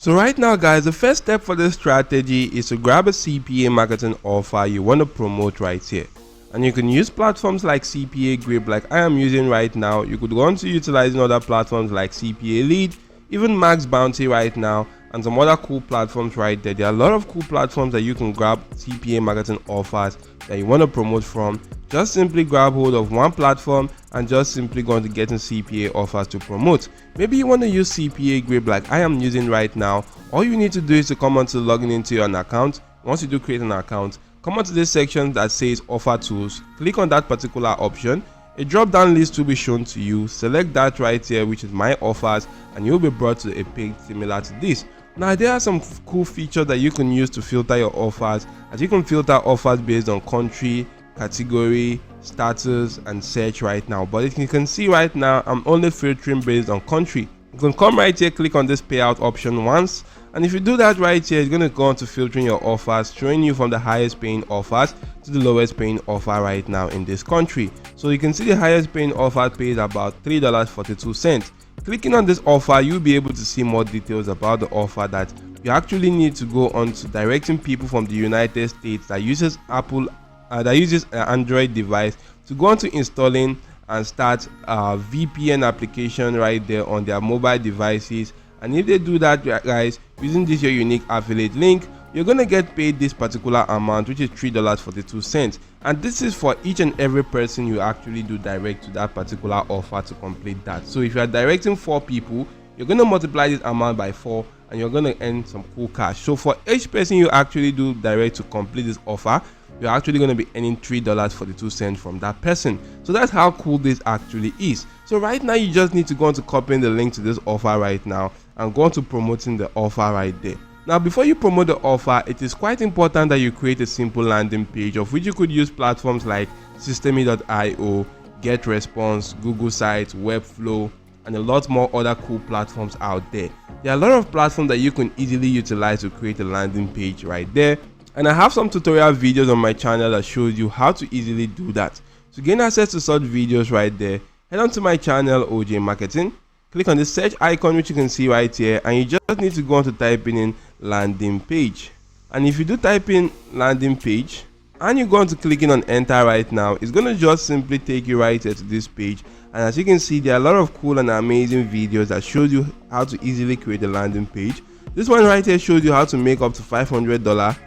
So right now guys, the first step for this strategy is to grab a CPA marketing offer you want to promote right here. And you can use platforms like CPA Grip like I am using right now. You could go on to utilizing other platforms like CPA Lead, even Max Bounty right now, and some other cool platforms right there. There are a lot of cool platforms that you can grab CPA marketing offers that you want to promote from. Just simply grab hold of one platform and just simply go on to getting CPA offers to promote. Maybe you want to use CPA Grip like I am using right now. All you need to do is to come on to logging into your account. Once you do create an account, come on to this section that says offer tools. Click on that particular option. A drop down list will be shown to you. Select that right here, which is my offers, and you'll be brought to a page similar to this. Now there are some cool features that you can use to filter your offers, as you can filter offers based on country, category, status, and search right now. But as you can see right now, I'm only filtering based on country. You can come right here, click on this payout option once, and if you do that right here, it's going to go on to filtering your offers, showing you from the highest paying offers to the lowest paying offer right now in this country. So you can see the highest paying offer pays about $3.42. Clicking on this offer, you'll be able to see more details about the offer, that you actually need to go on to directing people from the United States that uses an Android device to go on to installing and start a VPN application right there on their mobile devices. And if they do that guys, using this your unique affiliate link, you're going to get paid this particular amount, which is $3.42. And this is for each and every person you actually do direct to that particular offer to complete that. So if you are directing 4 people, you're going to multiply this amount by 4 and you're going to earn some cool cash. So for each person you actually do direct to complete this offer, you're actually going to be earning $3.42 from that person. So that's how cool this actually is. So right now you just need to go on to copying the link to this offer right now and go on to promoting the offer right there. Now before you promote the offer, it is quite important that you create a simple landing page, of which you could use platforms like Systeme.io, GetResponse, Google Sites, Webflow, and a lot more other cool platforms out there. There are a lot of platforms that you can easily utilize to create a landing page right there. And I have some tutorial videos on my channel that shows you how to easily do that. To gain access to such videos right there, head on to my channel OJ Marketing. Click on the search icon which you can see right here, and you just need to go on to type in landing page. And if you do type in landing page and you go on to clicking on enter right now, it's going to just simply take you right here to this page. And as you can see, there are a lot of cool and amazing videos that shows you how to easily create a landing page. This one right here shows you how to make up to $500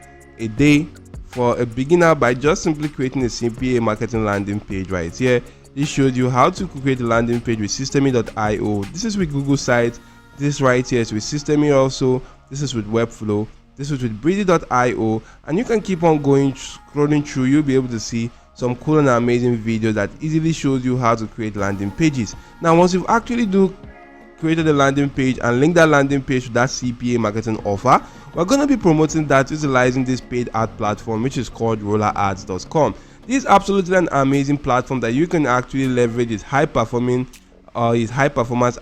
a day for a beginner by just simply creating a CPA marketing landing page right here. This shows you how to create a landing page with Systeme.io. This is with Google Sites. This right here is with Systeme also. This is with Webflow. This is with Breezy.io, and you can keep on going, scrolling through. You'll be able to see some cool and amazing videos that easily shows you how to create landing pages. Now once you've actually created a landing page and link that landing page to that CPA marketing offer, we're going to be promoting that utilizing this paid ad platform, which is called rollerads.com. This is absolutely an amazing platform that you can actually leverage its high performance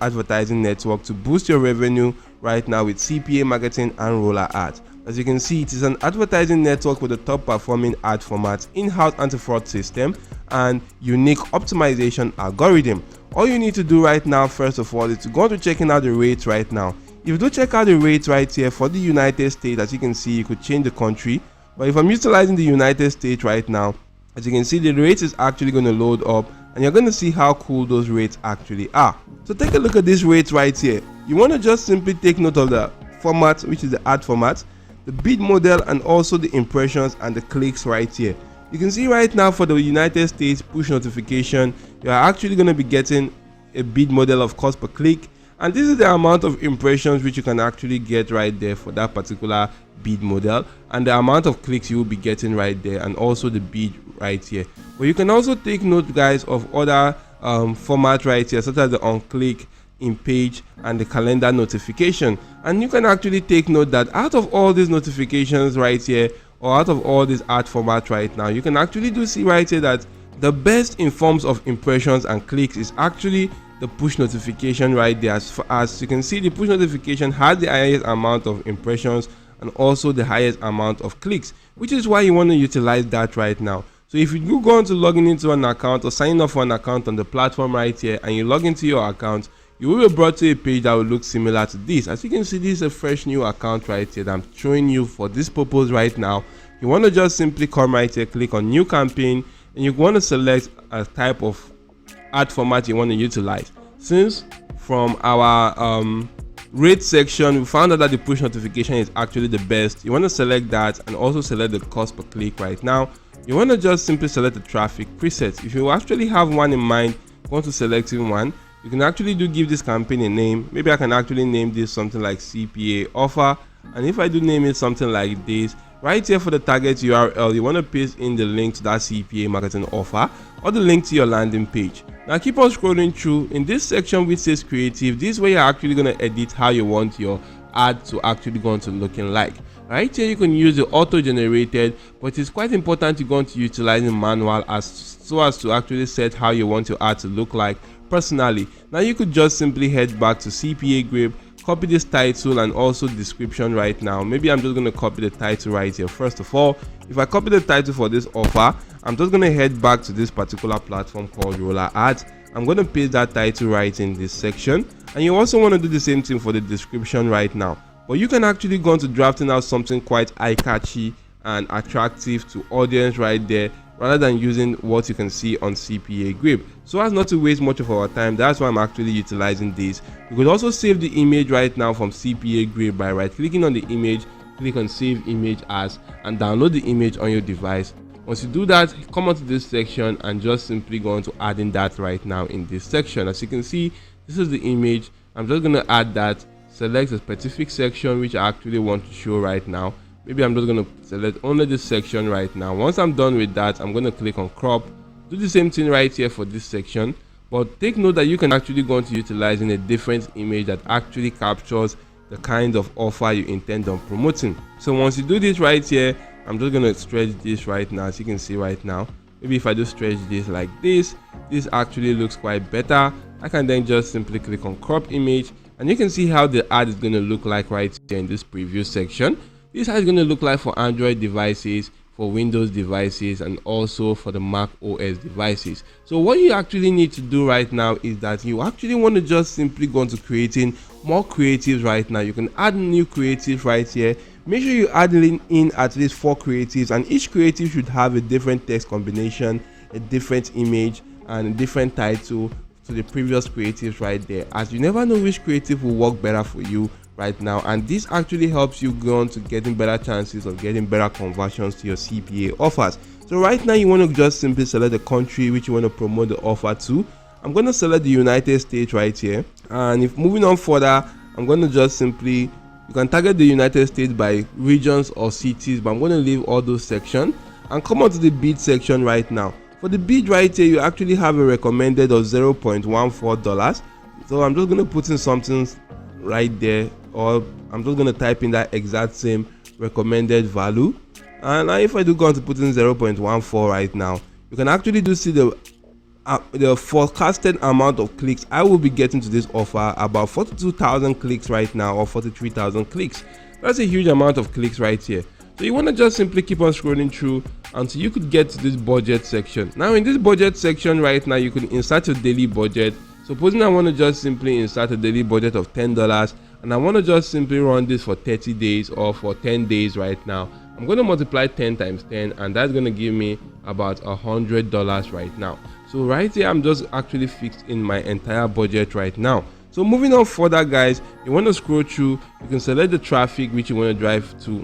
advertising network to boost your revenue right now with CPA marketing and roller ads. As you can see, it is an advertising network with the top performing ad formats, in-house anti-fraud system, and unique optimization algorithm. All you need to do right now, first of all, is to go to checking out the rates right now. If you do check out the rates right here for the United States, as you can see, you could change the country. But if I'm utilizing the United States right now, as you can see, the rates is actually going to load up, and you're going to see how cool those rates actually are. So take a look at these rates right here. You want to just simply take note of the format, which is the ad format, the bid model, and also the impressions and the clicks right here. You can see right now for the United States push notification, you are actually going to be getting a bid model of cost per click, and this is the amount of impressions which you can actually get right there for that particular bid model, and the amount of clicks you will be getting right there, and also the bid right here. But you can also take note guys of other format right here, such as the on click, in page, and the calendar notification. And you can actually take note that out of all these notifications right here, or out of all these ad format right now, you can actually see right here that the best in forms of impressions and clicks is actually the push notification right there. As you can see, the push notification has the highest amount of impressions and also the highest amount of clicks, which is why you want to utilize that right now. So if you go on to logging into an account or signing up for an account on the platform right here, and you log into your account, you will be brought to a page that will look similar to this. As you can see, this is a fresh new account right here that I'm showing you for this purpose right now. You want to just simply come right here, click on new campaign, and you want to select a type of ad format you want to utilize. Since from our rate section we found out that the push notification is actually the best, you want to select that and also select the cost per click. Right now you want to just simply select the traffic preset. If you actually have one in mind, you want to select one, you can actually give this campaign a name. Maybe I can actually name this something like CPA offer, and if I do name it something like this, right here for the target URL, you want to paste in the link to that CPA marketing offer or the link to your landing page. Now keep on scrolling through. In this section which says creative, this is where you're actually going to edit how you want your ad to actually going to looking like. Right here you can use the auto generated, but it's quite important you're going to utilize the manual so as to actually set how you want your ad to look like personally. Now you could just simply head back to CPA Grip, copy this title and also description right now. Maybe I'm just going to copy the title right here. First of all, if I copy the title for this offer, I'm just going to head back to this particular platform called Roller Ads. I'm going to paste that title right in this section, and you also want to do the same thing for the description right now. But you can actually go into drafting out something quite eye-catchy and attractive to audience right there, rather than using what you can see on CPA Grip. So as not to waste much of our time, that's why I'm actually utilizing this. You could also save the image right now from CPA Grip by right clicking on the image, click on save image as, and download the image on your device. Once you do that, come onto this section and just simply go into adding that right now in this section. As you can see, this is the image. I'm just going to add that, select a specific section which I actually want to show right now. Maybe I'm just going to select only this section right now. Once I'm done with that, I'm going to click on crop. Do the same thing right here for this section, but take note that you can actually go into utilizing a different image that actually captures the kind of offer you intend on promoting. So once you do this right here, I'm just going to stretch this right now. As you can see right now, maybe if I just stretch this like this actually looks quite better. I can then just simply click on crop image, and you can see how the ad is going to look like right here in this preview section. This is how it's going to look like for Android devices, for Windows devices, and also for the Mac OS devices. So what you actually need to do right now is that you actually want to just simply go into creating more creatives right now. You can add new creatives right here. Make sure you add in at least 4 creatives, and each creative should have a different text combination, a different image, and a different title to the previous creatives right there, as you never know which creative will work better for you right now, and this actually helps you go on to getting better chances of getting better conversions to your CPA offers. So right now you want to just simply select the country which you want to promote the offer to. I'm going to select the United States right here, and if moving on further, I'm going to just simply, you can target the United States by regions or cities, but I'm going to leave all those sections and come on to the bid section right now. For the bid right here, you actually have a recommended of $0.14. So I'm just going to put in something right there, or I'm just going to type in that exact same recommended value. And if I do go on to put in 0.14 right now, you can actually do see the forecasted amount of clicks I will be getting to this offer, about 42,000 clicks right now, or 43,000 clicks. That's a huge amount of clicks right here. So you want to just simply keep on scrolling through until you could get to this budget section. Now in this budget section right now, you can insert your daily budget. Supposing I want to just simply insert a daily budget of $10, and I want to just simply run this for 30 days or for 10 days right now, I'm going to multiply 10 times 10, and that's going to give me about $100 right now. So right here, I'm just actually fixed in my entire budget right now. So moving on further, guys, you want to scroll through. You can select the traffic which you want to drive to.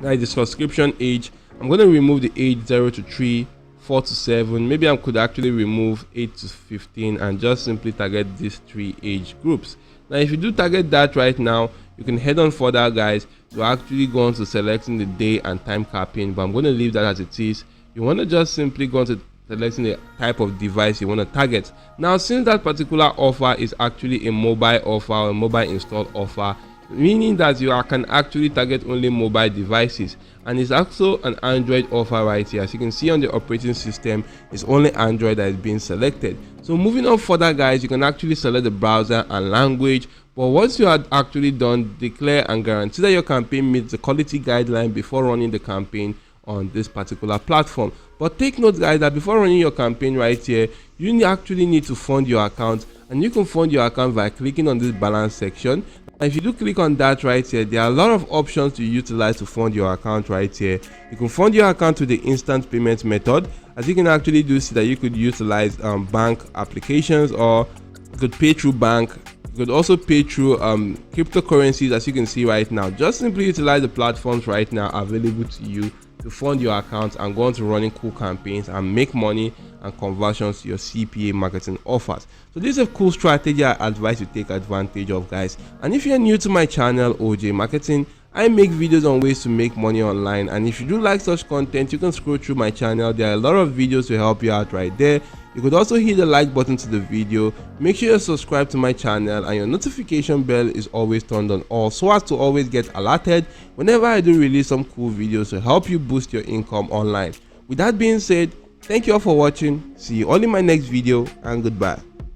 Now the subscription age, I'm going to remove the age 0 to 3, 4 to 7. Maybe I could actually remove 8 to 15 and just simply target these 3 age groups. Now if you do target that right now, you can head on further, guys, to actually go on to selecting the day and time capping, but I'm going to leave that as it is. You want to just simply go on to selecting the type of device you want to target. Now since that particular offer is actually a mobile offer or a mobile install offer, meaning that you can actually target only mobile devices, and it's also an Android offer right here. As you can see on the operating system, it's only Android that is being selected. So moving on further, guys, you can actually select the browser and language, but once you are actually done, declare and guarantee that your campaign meets the quality guideline before running the campaign on this particular platform. But take note, guys, that before running your campaign right here, you actually need to fund your account and you can fund your account by clicking on this balance section. And if you do click on that right here, there are a lot of options to utilize to fund your account right here. You can fund your account with the instant payment method, as you can actually do see that you could utilize bank applications, or you could pay through bank. You could also pay through cryptocurrencies, as you can see right now. Just simply utilize the platforms right now available to you to fund your account and go on to running cool campaigns and make money and conversions to your CPA marketing offers. So this is a cool strategy I advise you take advantage of, guys. And if you're new to my channel, OJ Marketing, I make videos on ways to make money online, and if you do like such content, you can scroll through my channel. There are a lot of videos to help you out right there. You could also hit the like button to the video. Make sure you subscribe to my channel and your notification bell is always turned on all, so as to always get alerted whenever I do release some cool videos to help you boost your income online. With that being said, thank you all for watching. See you all in my next video, and goodbye.